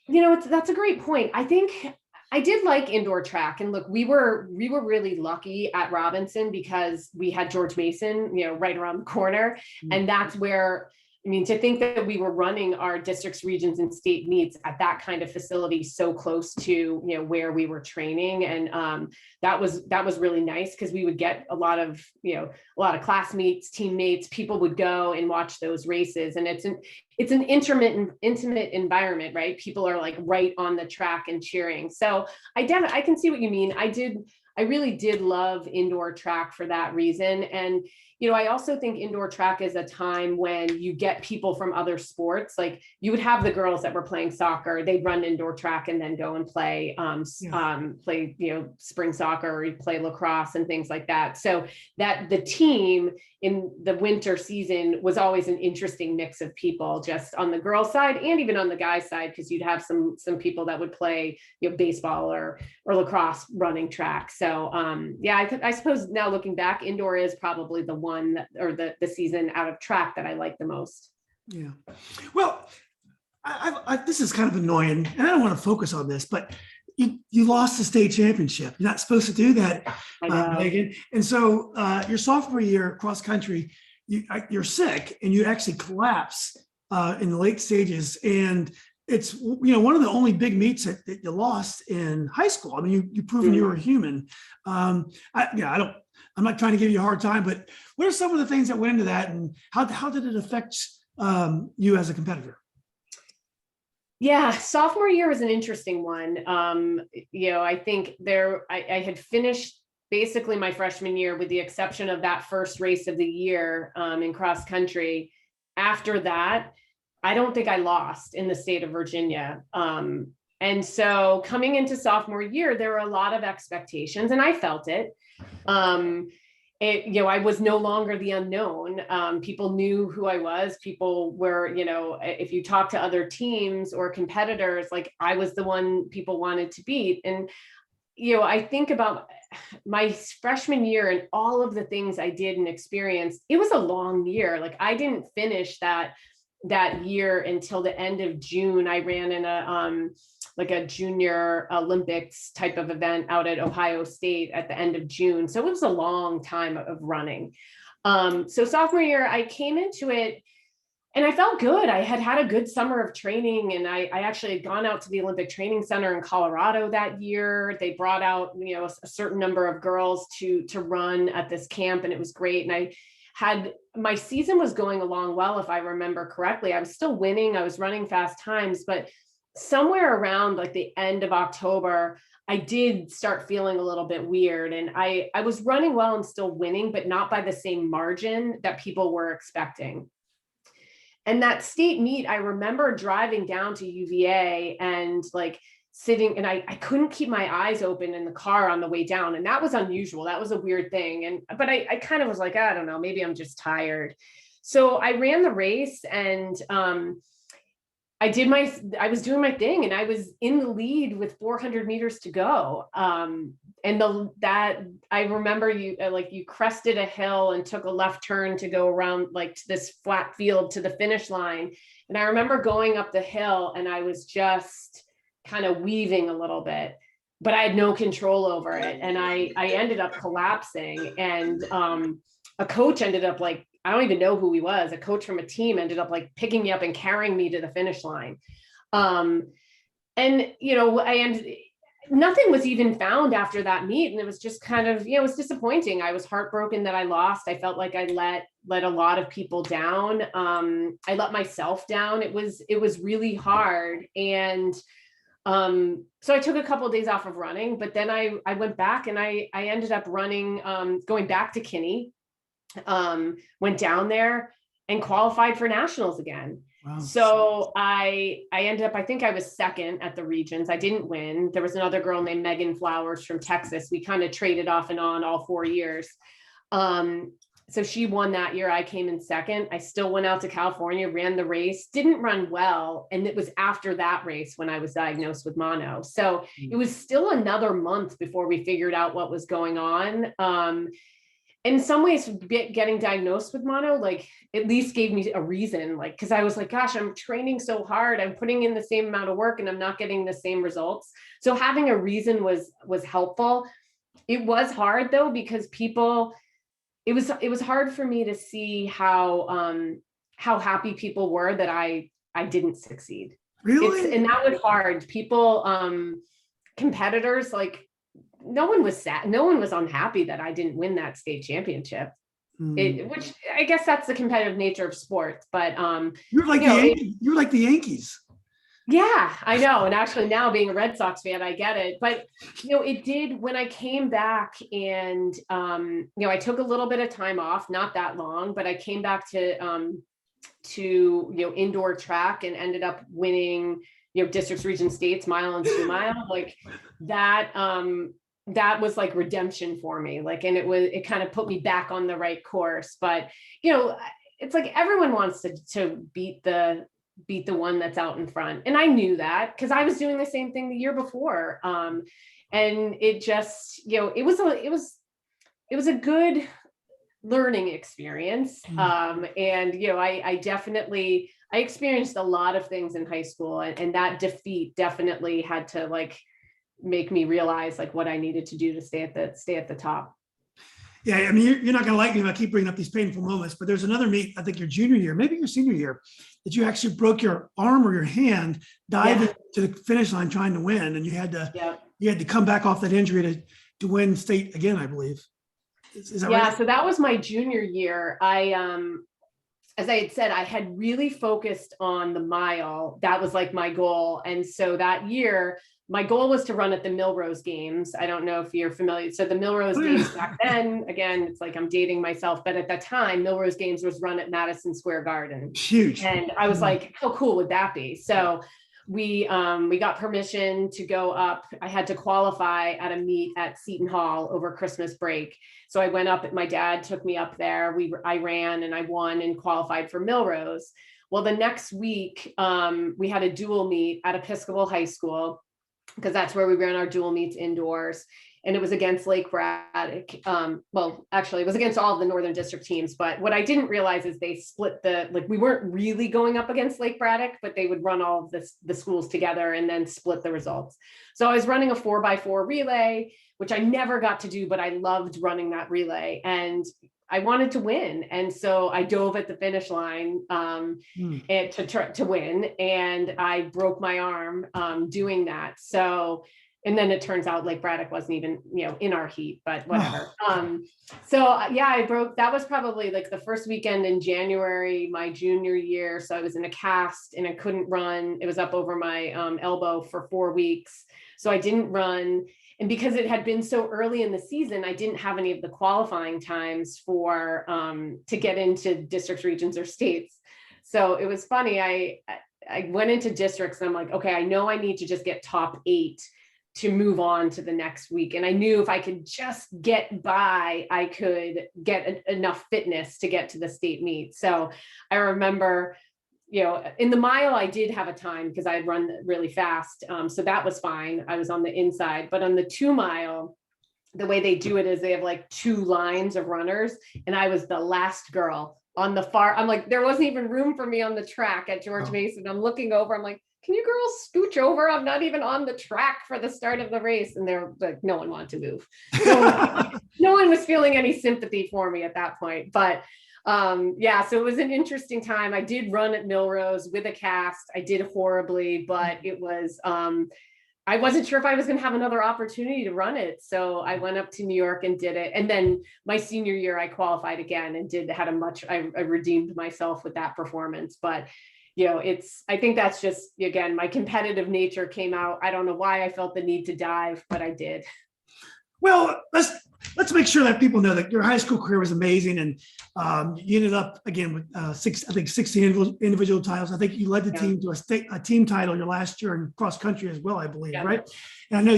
That's a great point. I think I did like indoor track, and look, we were really lucky at Robinson because we had George Mason, right around the corner. And that's where, I mean, to think that we were running our districts, regions, and state meets at that kind of facility so close to, where we were training. And that was really nice, because we would get a lot of classmates, teammates, people would go and watch those races. And it's an intimate environment, right? People are like right on the track and cheering. So I can see what you mean. I really did love indoor track for that reason. And, I also think indoor track is a time when you get people from other sports. Like you would have the girls that were playing soccer, they'd run indoor track and then go and play, spring soccer, or play lacrosse and things like that. So that the team in the winter season was always an interesting mix of people, just on the girls' side and even on the guys' side, because you'd have some people that would play, baseball or lacrosse running track. So I suppose now looking back, indoor is probably the one the season out of track that I like the most. Yeah. Well, this is kind of annoying, and I don't want to focus on this, but you lost the state championship. You're not supposed to do that, Megan. And so your sophomore year cross country, you're sick and you actually collapse in the late stages. And it's one of the only big meets that you lost in high school. I mean, you've proven you were a human. I'm not trying to give you a hard time, but what are some of the things that went into that, and how did it affect you as a competitor? Yeah, sophomore year was an interesting one. I think I had finished basically my freshman year with the exception of that first race of the year in cross country. After that, I don't think I lost in the state of Virginia. And so coming into sophomore year, there were a lot of expectations, and I felt it. I was no longer the unknown. People knew who I was. People were, if you talk to other teams or competitors, like I was the one people wanted to beat. And, I think about my freshman year and all of the things I did and experienced. It was a long year. Like I didn't finish that year until the end of June. I ran in a junior Olympics type of event out at Ohio State at the end of June. So it was a long time of running. So sophomore year, I came into it and I felt good. I had a good summer of training, and I actually had gone out to the Olympic Training Center in Colorado that year. They brought out, a certain number of girls to run at this camp, and it was great. And my season was going along well, if I remember correctly. I was still winning. I was running fast times, but somewhere around like the end of October, I did start feeling a little bit weird. And I was running well and still winning, but not by the same margin that people were expecting. And that state meet, I remember driving down to UVA and like sitting, and I couldn't keep my eyes open in the car on the way down. And that was unusual. That was a weird thing. But I kind of was like, I don't know, maybe I'm just tired. So I ran the race, and I was doing my thing, and I was in the lead with 400 meters to go. I remember you crested a hill and took a left turn to go around like to this flat field to the finish line. And I remember going up the hill, and I was just kind of weaving a little bit, but I had no control over it. And I ended up collapsing, and a coach ended up I don't even know who he was. A coach from a team ended up picking me up and carrying me to the finish line. Nothing was even found after that meet. And it was just kind of, it was disappointing. I was heartbroken that I lost. I felt like I let a lot of people down. I let myself down. It was really hard. And so I took a couple of days off of running, but then I went back, and I ended up running, going back to Kinney, went down there and qualified for nationals again. Wow. So I ended up, I think I was second at the regions. I didn't win. There was another girl named Megan Flowers from Texas. We kind of traded off and on all 4 years. So she won that year. I came in second. I still went out to California, ran the race, didn't run well. And it was after that race when I was diagnosed with mono. So it was still another month before we figured out what was going on. In some ways, getting diagnosed with mono, at least gave me a reason, because I was like, gosh, I'm training so hard. I'm putting in the same amount of work and I'm not getting the same results. So having a reason was helpful. It was hard though, because it was hard for me to see how happy people were that I didn't succeed. Really? And that was hard. People, competitors, no one was sad. No one was unhappy that I didn't win that state championship. Mm. which I guess that's the competitive nature of sports, but You're like you know, You're like the Yankees. yeah, I know. And actually now being a Red Sox fan, I get it. But it did when I came back and I took a little bit of time off, not that long, but I came back to indoor track and ended up winning districts, region, states, mile and 2 mile. Like that that was like redemption for me. Like, and it kind of put me back on the right course. But it's like everyone wants to beat the one that's out in front. And I knew that because I was doing the same thing the year before. And it just, it was a good learning experience. And I experienced a lot of things in high school, and that defeat definitely had to like make me realize like what I needed to do to stay at the top. Yeah, I mean, you're not going to like me if I keep bringing up these painful moments, but there's another meet, I think your junior year, maybe your senior year, that you actually broke your arm or your hand diving to the finish line trying to win, and you had to come back off that injury to win state again, I believe. Is that right? So that was my junior year. As I had said, I had really focused on the mile. That was like my goal. And so that year, my goal was to run at the Milrose Games. I don't know if you're familiar. So the Milrose Games back then, again, it's like I'm dating myself, but at that time, Milrose Games was run at Madison Square Garden. Huge. And I was like, how cool would that be? So we got permission to go up. I had to qualify at a meet at Seton Hall over Christmas break. So I went up, my dad took me up there. I ran and I won and qualified for Milrose. Well, the next week, we had a dual meet at Episcopal High School, because that's where we ran our dual meets indoors. And it was against Lake Braddock. Well, actually, it was against all of the Northern District teams. But what I didn't realize is they split we weren't really going up against Lake Braddock, but they would run all of the schools together and then split the results. So I was running a 4x4 relay, which I never got to do, but I loved running that relay. And I wanted to win. And so I dove at the finish line and to win. And I broke my arm doing that. So, and then it turns out Lake Braddock wasn't even, in our heat, but whatever. That was probably like the first weekend in January, my junior year. So I was in a cast and I couldn't run. It was up over my elbow for 4 weeks. So I didn't run. And because it had been so early in the season, I didn't have any of the qualifying times for to get into districts, regions, or states. So it was funny. I went into districts and I'm like, okay, I know I need to just get top 8 to move on to the next week. And I knew if I could just get by, I could get enough fitness to get to the state meet. So I remember, in the mile, I did have a time because I had run really fast. So that was fine. I was on the inside, but on the 2 mile, the way they do it is they have like 2 lines of runners. And I was the last girl on the far, I'm like, there wasn't even room for me on the track at George Mason. I'm looking over, I'm like, can you girls scooch over? I'm not even on the track for the start of the race. And they're like, no one wanted to move. No one was feeling any sympathy for me at that point. But so it was an interesting time. I did run at Milrose with a cast. I did horribly, but it was, I wasn't sure if I was going to have another opportunity to run it. So I went up to New York and did it. And then my senior year, I qualified again and I redeemed myself with that performance. But I think that's just, again, my competitive nature came out. I don't know why I felt the need to dive, but I did. Well, let's make sure that people know that your high school career was amazing, and you ended up again with 16 individual titles. I think you led the team to a team title your last year in cross country as well, I believe, right? And I know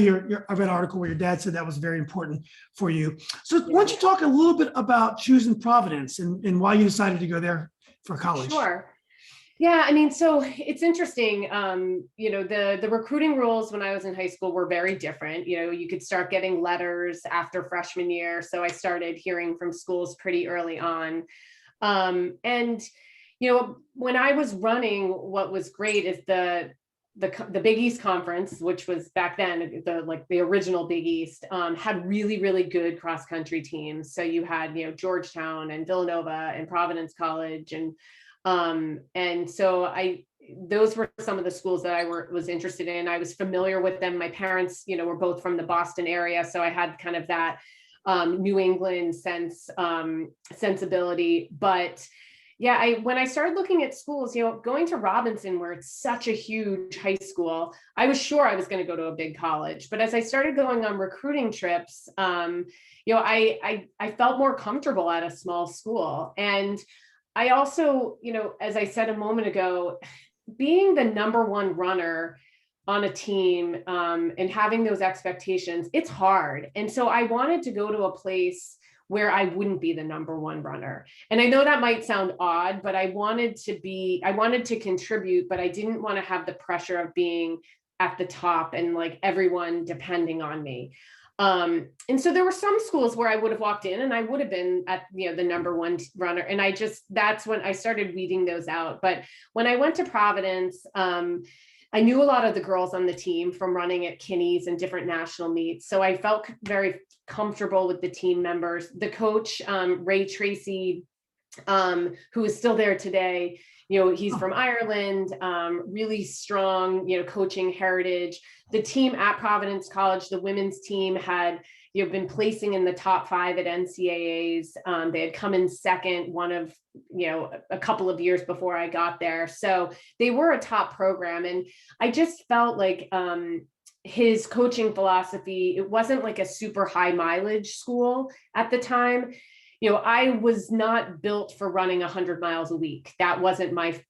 I read an article where your dad said that was very important for you. So why don't you talk a little bit about choosing Providence and why you decided to go there for college? Sure. Yeah, I mean, so it's interesting. The recruiting rules when I was in high school were very different. You could start getting letters after freshman year. So I started hearing from schools pretty early on. When I was running, what was great is the Big East Conference, which was back then the original Big East, had really, really good cross country teams. So you had, Georgetown and Villanova and Providence College and so those were some of the schools that I was interested in. I was familiar with them. My parents, were both from the Boston area. So I had kind of that New England sensibility. But yeah, when I started looking at schools, going to Robinson, where it's such a huge high school, I was sure I was going to go to a big college. But as I started going on recruiting trips, I felt more comfortable at a small school. And I also, as I said a moment ago, being the number one runner on a team, and having those expectations, it's hard. And so I wanted to go to a place where I wouldn't be the number one runner. And I know that might sound odd, but I wanted to contribute, but I didn't want to have the pressure of being at the top and like everyone depending on me. And so there were some schools where I would have walked in and I would have been at, the number one runner. And that's when I started weeding those out. But when I went to Providence, I knew a lot of the girls on the team from running at Kinney's and different national meets. So I felt very comfortable with the team members. The coach, Ray Tracy, who is still there today, he's from Ireland, really strong, coaching heritage. The team at Providence College, the women's team had, been placing in the top 5 at NCAAs. They had come in second one of, a couple of years before I got there. So they were a top program. And I just felt like his coaching philosophy, it wasn't like a super high mileage school at the time. I was not built for running 100 miles a week. That wasn't my,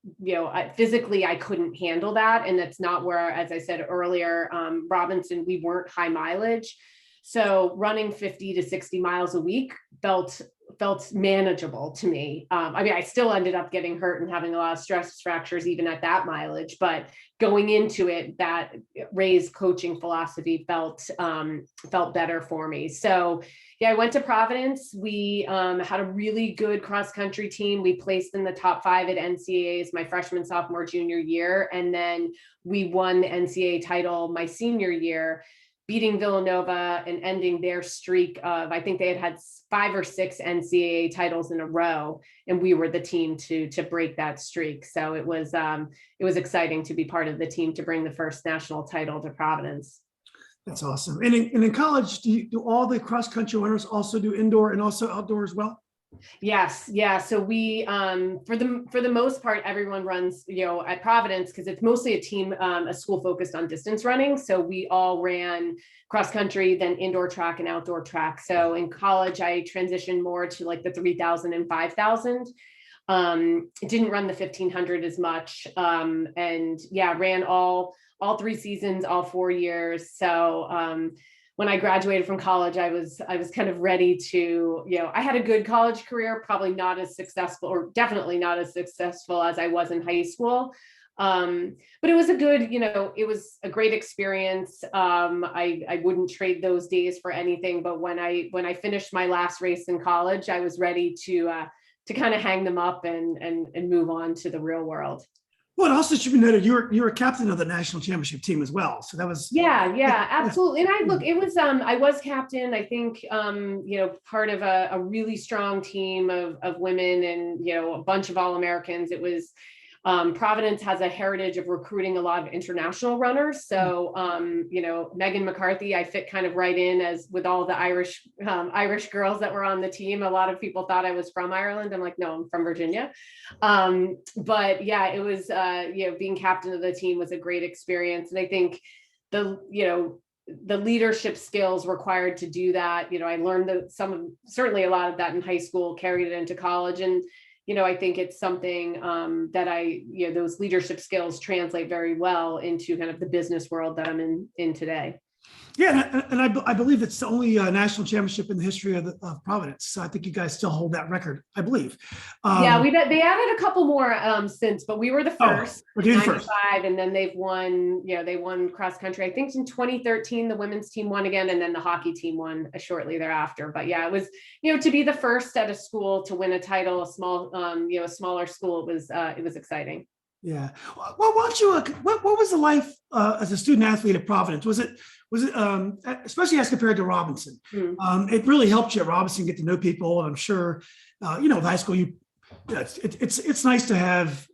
physically, I couldn't handle that. And that's not where, as I said earlier, Robinson, we weren't high mileage. So running 50 to 60 miles a week felt manageable to me. I still ended up getting hurt and having a lot of stress fractures even at that mileage, but going into it, that Ray's coaching philosophy felt better for me. So yeah, I went to Providence. We had a really good cross country team. We placed in the top 5 at NCAAs my freshman, sophomore, junior year. And then we won the NCAA title my senior year, beating Villanova and ending their streak of, I think they had 5 or 6 NCAA titles in a row, and we were the team to break that streak. So it was exciting to be part of the team to bring the first national title to Providence. That's awesome. And in college, do all the cross country runners also do indoor and also outdoor as well? Yes. Yeah. So we, for the most part, everyone runs, at Providence, because it's mostly a team, a school focused on distance running. So we all ran cross country, then indoor track and outdoor track. So in college, I transitioned more to like the 3,000 and 5,000. Didn't run the 1,500 as much. And yeah, ran all 3 seasons, all 4 years. So, when I graduated from college, I was kind of ready to, I had a good college career, probably not as successful, or definitely not as successful as I was in high school. But it was it was a great experience. I wouldn't trade those days for anything. But when I finished my last race in college, I was ready to kind of hang them up and move on to the real world. Well, also should be noted, you were captain of the national championship team as well. So that was yeah, absolutely. And I was captain. I think part of a really strong team of women and a bunch of All-Americans. It was Providence has a heritage of recruiting a lot of international runners. So Meghan McCarthy, I fit kind of right in as with all the Irish girls that were on the team. A lot of people thought I was from Ireland. I'm like, no, I'm from Virginia. But yeah, it was being captain of the team was a great experience. And I think the leadership skills required to do that, I learned certainly a lot of that in high school, carried it into college. And I think it's something that those leadership skills translate very well into kind of the business world that I'm in today. Yeah, and I believe it's the only national championship in the history of Providence. So I think you guys still hold that record, I believe. Yeah, they added a couple more since, but we were the first, 95, and then they've won. They won cross country. I think in 2013 the women's team won again, and then the hockey team won shortly thereafter. But yeah, it was to be the first at a school to win a title, a smaller school. It was exciting. Yeah. Well, what was the life as a student athlete at Providence? Was it especially as compared to Robinson? It really helped you at Robinson get to know people, and I'm sure with high school it's nice to have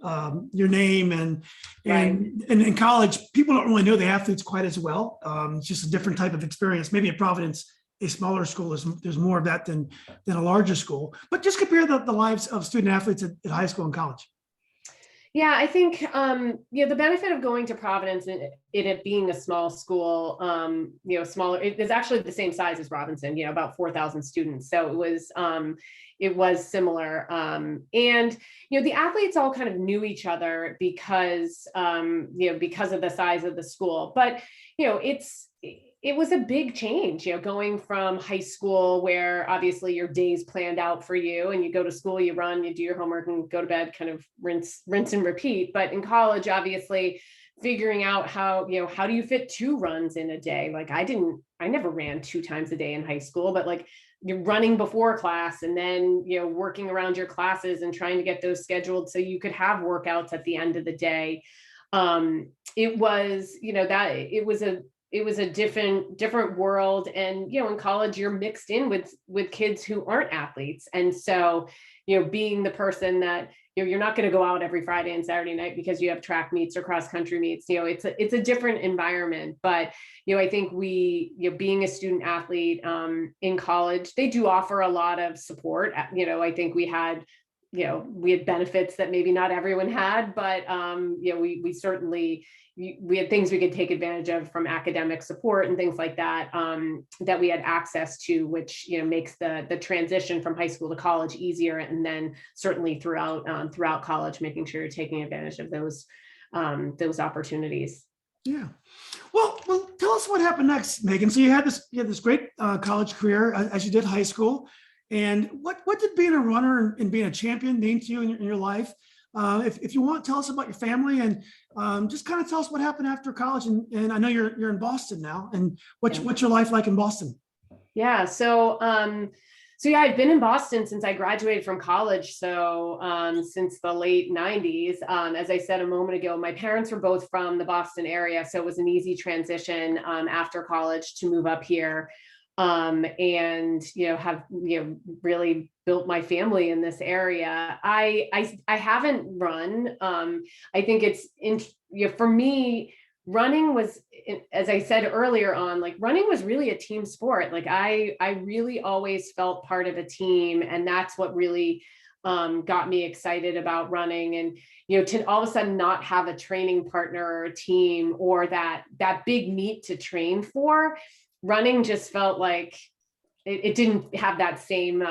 your name and in college people don't really know the athletes quite as well. It's just a different type of experience. Maybe at Providence a smaller school, there's more of that than a larger school. But just compare the lives of student athletes at high school and college. Yeah, I think the benefit of going to Providence and it being a small school, smaller, it is actually the same size as Robinson, about 4,000 students. So it was similar. And the athletes all kind of knew each other because because of the size of the school. But it was a big change, going from high school where obviously your day's planned out for you and you go to school, you run, you do your homework and go to bed, kind of rinse and repeat. But in college, obviously figuring out how do you fit 2 runs in a day? Like I never ran 2 times a day in high school, but like you're running before class and then, working around your classes and trying to get those scheduled so you could have workouts at the end of the day. It was a different world. And, in college, you're mixed in with kids who aren't athletes. And so, being the person that, you're not going to go out every Friday and Saturday night because you have track meets or cross country meets, it's a different environment. But, I think being a student athlete in college, they do offer a lot of support. I think we had benefits that maybe not everyone had, but we certainly, we had things we could take advantage of from academic support and things like that, that we had access to, which, makes the transition from high school to college easier. And then certainly throughout college, making sure you're taking advantage of those opportunities. Yeah. Well, tell us what happened next, Megan. So you had this great college career as you did high school. And what did being a runner and being a champion mean to you in your life? If you want, tell us about your family and just kind of tell us what happened after college. And I know you're in Boston now. And what's your life like in Boston? Yeah. So I've been in Boston since I graduated from college. So since the late 90s. As I said a moment ago, my parents were both from the Boston area. So it was an easy transition after college to move up here. And have really built my family in this area. I haven't run. I think it's for me, running was, as I said earlier on, like running was really a team sport. Like I really always felt part of a team, and that's what really got me excited about running. And to all of a sudden not have a training partner or a team or that big meet to train for. Running just felt like it didn't have that same,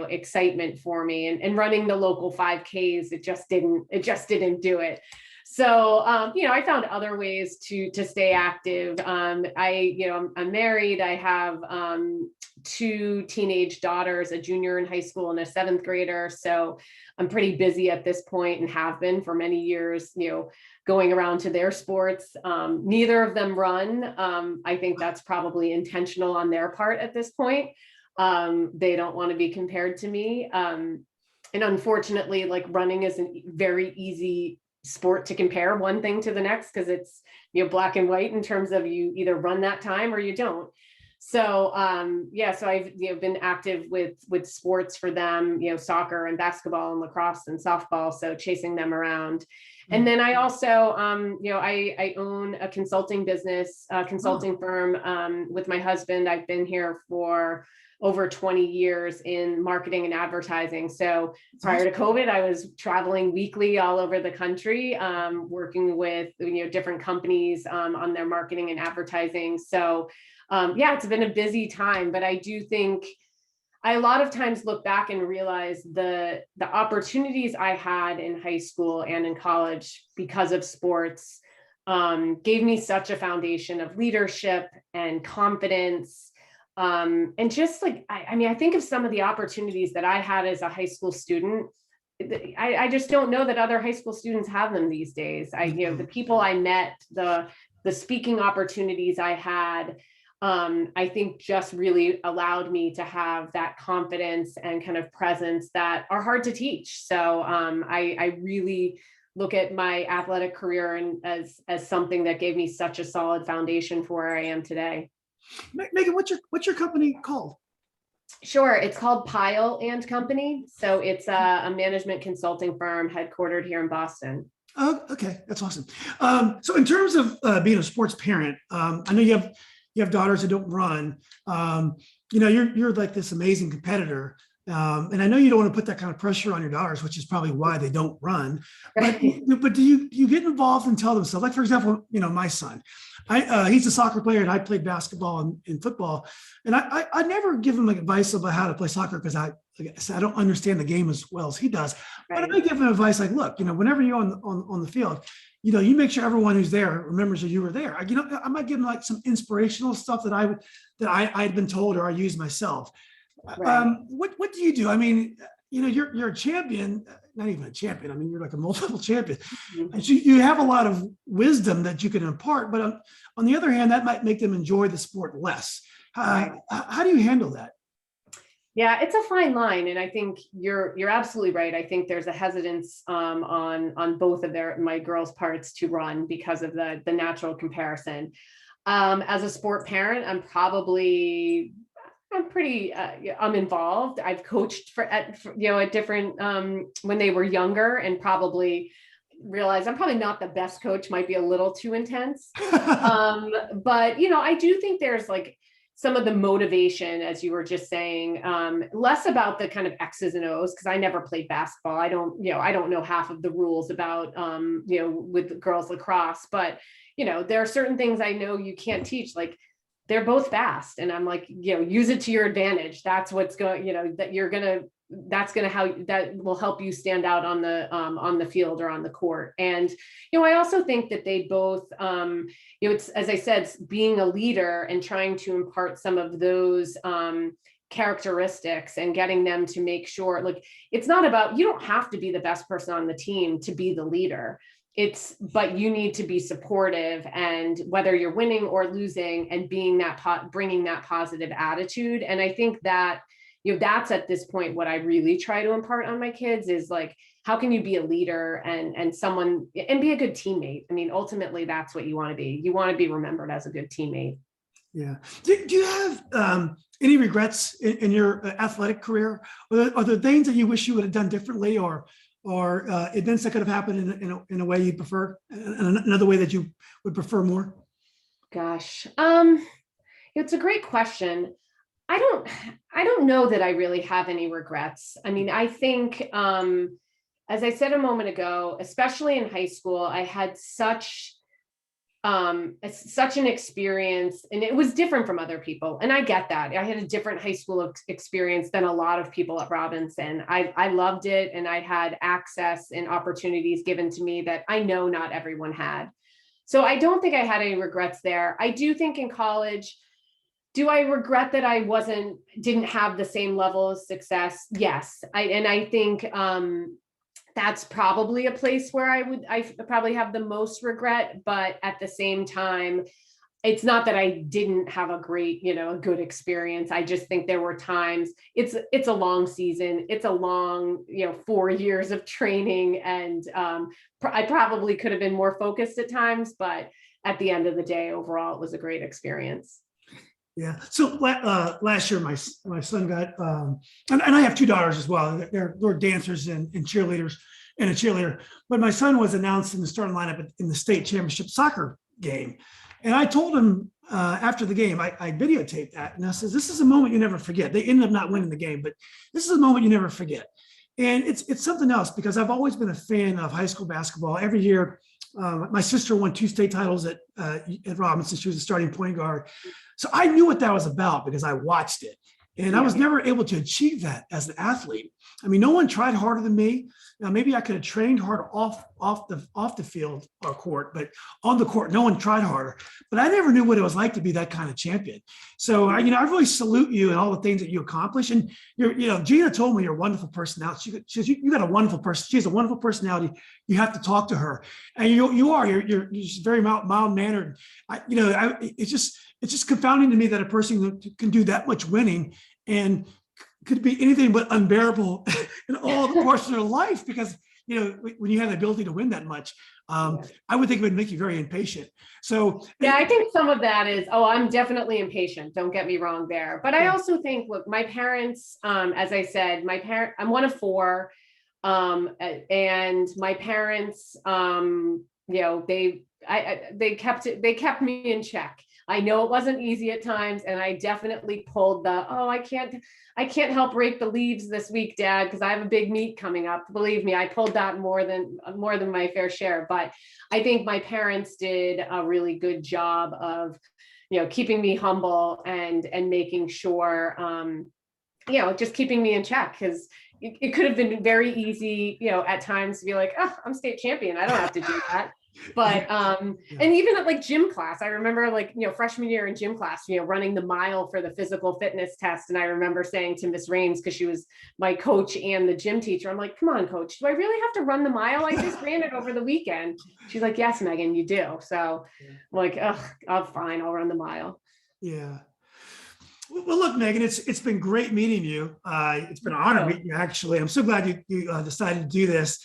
excitement for me, and running the local 5Ks, it just didn't do it. So, I found other ways to stay active. I'm married. I have 2 teenage daughters, a junior in high school and a 7th grader. So I'm pretty busy at this point and have been for many years, going around to their sports. Neither of them run. I think that's probably intentional on their part at this point. They don't want to be compared to me. And unfortunately, like running is a very easy sport to compare one thing to the next because it's, black and white in terms of you either run that time or you don't. So, so I've, been active with sports for them, soccer and basketball and lacrosse and softball. So chasing them around. And then I also, I own a consulting business, consulting firm with my husband. I've been here for over 20 years in marketing and advertising. So prior to COVID, I was traveling weekly all over the country, working with, different companies on their marketing and advertising. So it's been a busy time, but I do think I a lot of times look back and realize the opportunities I had in high school and in college because of sports gave me such a foundation of leadership and confidence. And just like, I think of some of the opportunities that I had as a high school student. I just don't know that other high school students have them these days. The people I met, the speaking opportunities I had, I think just really allowed me to have that confidence and kind of presence that are hard to teach. So I really look at my athletic career and as something that gave me such a solid foundation for where I am today. Megan, what's your company called? Sure. It's called Pyle and Company. So it's a management consulting firm headquartered here in Boston. Oh, okay. That's awesome. So in terms of being a sports parent, I know you have daughters that don't run. you're like this amazing competitor. And I know you don't want to put that kind of pressure on your daughters, which is probably why they don't run. But Right. but do you get involved and tell them stuff? Like, for example, my son, he's a soccer player and I played basketball and football, and I never give him like advice about how to play soccer because like I said, I don't understand the game as well as he does. But I Right. give him advice like, look, whenever you're on the field, you make sure everyone who's there remembers that you were there. I might give them like some inspirational stuff I'd been told or I use myself. Right. What do you do? I mean, you're a champion, not even a champion. I mean, you're like a multiple champion. Mhm. And so you have a lot of wisdom that you can impart, but on the other hand, that might make them enjoy the sport less. Right. How do you handle that? Yeah, it's a fine line, and I think you're absolutely right. I think there's a hesitance on both of my girls' parts to run because of the natural comparison. As a sport parent, I'm pretty yeah, I'm involved. I've coached at different when they were younger, and probably realized I'm probably not the best coach. Might be a little too intense. But I do think there's like some of the motivation, as you were just saying, less about the kind of X's and O's, because I never played basketball. I don't know half of the rules about, with girls lacrosse, but, there are certain things I know you can't teach, like they're both fast. And I'm like, use it to your advantage. That's what's going, that will help you stand out on the field or on the court. And I also think that they both it's, as I said, being a leader and trying to impart some of those characteristics and getting them to make sure, like, it's not about, you don't have to be the best person on the team to be the leader. But you need to be supportive, and whether you're winning or losing, and bringing that positive attitude. And I think that that's at this point what I really try to impart on my kids is like, how can you be a leader and someone and be a good teammate? I mean, ultimately, that's what you want to be. You want to be remembered as a good teammate. Yeah. Do you have any regrets in your athletic career? Are there things that you wish you would have done differently, or events that could have happened in a way you prefer, another way that you would prefer more? Gosh, it's a great question. I don't I don't know that I really have any regrets. I mean, I think as I said a moment ago, especially in high school, I had such an experience, and it was different from other people, and I get that. I had a different high school experience than a lot of people at Robinson. I loved it, and I had access and opportunities given to me that I know not everyone had. So I don't think I had any regrets there. I do think in college, do I regret that I didn't have the same level of success? Yes. I think that's probably a place where I probably have the most regret, but at the same time, it's not that I didn't have a good experience. I just think there were times, it's a long season. It's a long, 4 years of training. And I probably could have been more focused at times, but at the end of the day, overall, it was a great experience. Yeah. So last year, my son got, and I have two daughters as well. They're dancers and cheerleaders and a cheerleader. But my son was announced in the starting lineup in the state championship soccer game. And I told him after the game, I videotaped that. And I said, this is a moment you never forget. They ended up not winning the game, but this is a moment you never forget. And it's something else, because I've always been a fan of high school basketball. Every year, my sister won 2 state titles at Robinson. She was a starting point guard. So I knew what that was about because I watched it. And I was never able to achieve that as an athlete. I mean, no one tried harder than me. Now, maybe I could have trained harder off the field or court, but on the court, no one tried harder. But I never knew what it was like to be that kind of champion. So, I really salute you and all the things that you accomplish. And Gina told me you're a wonderful personality. She says you got a wonderful person. She has a wonderful personality. You have to talk to her, and you're just very mild mannered. It's just confounding to me that a person can do that much winning and could be anything but unbearable in all the course of their life, because when you have the ability to win that much, I would think it would make you very impatient. So yeah, I think some of that is, I'm definitely impatient. Don't get me wrong there. But I also think, look, my parents, as I said, I'm one of 4. And my parents, they kept me in check. I know it wasn't easy at times, and I definitely pulled the, oh, I can't help rake the leaves this week, Dad, because I have a big meet coming up. Believe me, I pulled that more than my fair share. But I think my parents did a really good job of, keeping me humble and making sure, just keeping me in check, because it could have been very easy, at times to be like, oh, I'm state champion, I don't have to do that. But and even at like gym class, I remember like, freshman year in gym class, running the mile for the physical fitness test. And I remember saying to Miss Raynes, because she was my coach and the gym teacher, I'm like, come on, coach, do I really have to run the mile? I just ran it over the weekend. She's like, yes, Megan, you do. So I'm like, oh, fine, I'll run the mile. Yeah. Well, look, Megan, it's been great meeting you. It's been an honor meeting you, actually. I'm so glad you decided to do this.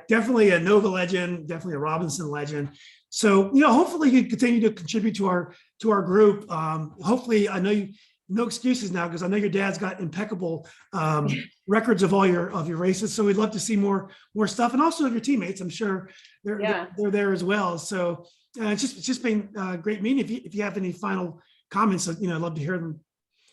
Definitely a Nova legend, definitely a Robinson legend. So, hopefully you continue to contribute to our group. Hopefully, I know you, no excuses now, because I know your dad's got impeccable records of all your races. So we'd love to see more stuff, and also of your teammates. I'm sure they're there as well. So it's just been great meeting. If you have any final comments, I'd love to hear them.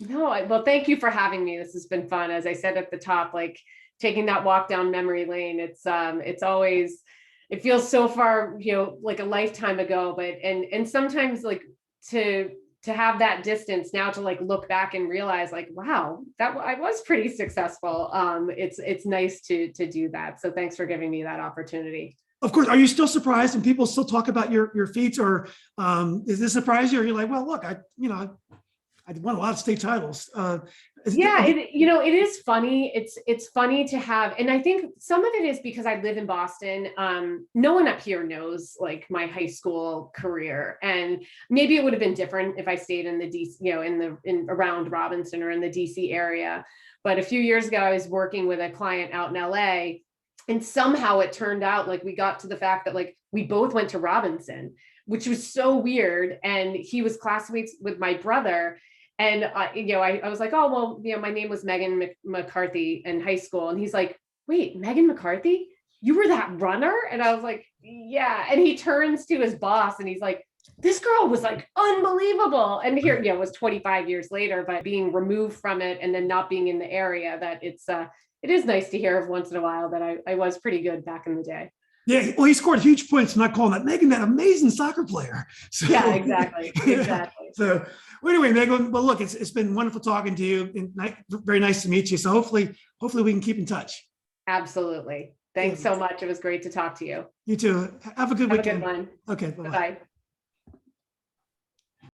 No, well, thank you for having me. This has been fun. As I said at the top, like taking that walk down memory lane, it's always, it feels so far, like a lifetime ago, but, and sometimes like to have that distance now, to like look back and realize like, wow, that I was pretty successful. It's nice to do that. So thanks for giving me that opportunity. Of course. Are you still surprised and people still talk about your feats, or does this surprise you? Or you're like, well, look, I won a lot of state titles. It is funny. It's funny to have, and I think some of it is because I live in Boston. No one up here knows like my high school career, and maybe it would have been different if I stayed in the DC, in around Robinson or in the DC area. But a few years ago, I was working with a client out in LA, and somehow it turned out like we got to the fact that like we both went to Robinson, which was so weird. And he was classmates with my brother. And, I was like, oh, well, my name was Meghan McCarthy in high school. And he's like, wait, Meghan McCarthy? You were that runner? And I was like, yeah. And he turns to his boss and he's like, this girl was like unbelievable. And here, it was 25 years later, but being removed from it and then not being in the area, that it is nice to hear of once in a while that I was pretty good back in the day. Yeah, well, he scored huge points. I'm not calling that Megan, that amazing soccer player. So, yeah, exactly. So, well, anyway, Megan, well, look, it's been wonderful talking to you, and very nice to meet you. So hopefully we can keep in touch. Absolutely. Thanks so much. It was great to talk to you. You too. Have a good weekend. Have a good one. Okay. Bye-bye. Bye.